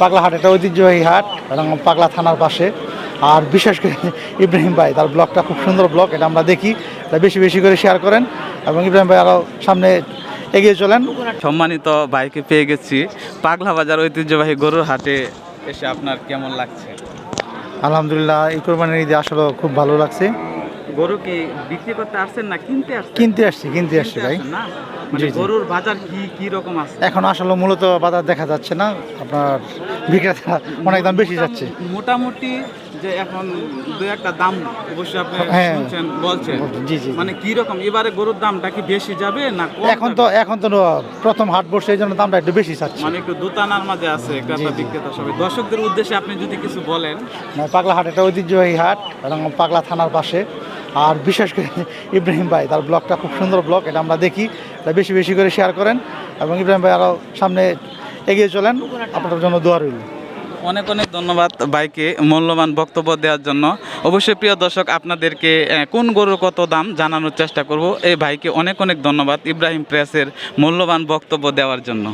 পাগলা হাট একটা ঐতিহ্যবাহী হাট এবং পাগলা থানার পাশে। আর বিশেষ করে ইব্রাহিম ভাই তার ব্লগটা খুব সুন্দর ব্লগ, এটা আমরা দেখি, এটা বেশি বেশি করে শেয়ার করেন এবং ইব্রাহিম ভাই আরও সামনে এগিয়ে চলেন। সম্মানিত ভাইকে পেয়ে গেছি পাগলা বাজার ঐতিহ্যবাহী গরুর হাটে এসে আপনার কেমন লাগছে? আলহামদুলিল্লাহ, এই কোরবানির ঈদে আসলে খুব ভালো লাগছে। গরু কি বিক্রি করতে আসছেন না কিনতে আসছেন? কিনতে আসছি ভাই। আসছেন না? মানে জি, জি। গরুর বাজার কি রকম আছে? এখন আসলে মূলত বাজার দেখা যাচ্ছে না, আপনার বিক্রেতা অনেক দাম বেশি যাচ্ছে। মোটামুটি যে এখন দু একটা দাম অবশ্যই আপনি হ্যাঁ। শুনছেন বলছেন, জি, জি। মানে কি রকম এবারে গরুর দামটা কি বেশি যাবে না কম এখন তো প্রথম হাট বসে, এই জন্য দামটা একটু বেশি চাচ্ছে। মানে একটু দোতানার মাঝে আছে ক্রেতা জি। বিক্রেতা সবাই। দর্শকদের উদ্দেশ্যে আপনি যদি কিছু বলেন। পাগলা হাট একটা ঐতিহ্যবাহী হাট এবং পাগলা থানার পাশে। আর বিশেষ করে ইব্রাহিম ভাই তার ব্লগটা খুব সুন্দর ব্লগ, এটা আমরা দেখি, এটা বেশি বেশি করে শেয়ার করেন এবং ইব্রাহিম ভাই আরও সামনে এগিয়ে চলেন। আপনার জন্য দোয়া রইল। অনেক ধন্যবাদ ভাইকে মূল্যবান বক্তব্য দেওয়ার জন্য। অবশ্যই প্রিয় দর্শক, আপনাদেরকে কোন গরুর কত দাম জানানোর চেষ্টা করব। এই ভাইকে অনেক ধন্যবাদ ইব্রাহিম প্রেসের মূল্যবান বক্তব্য দেওয়ার জন্য।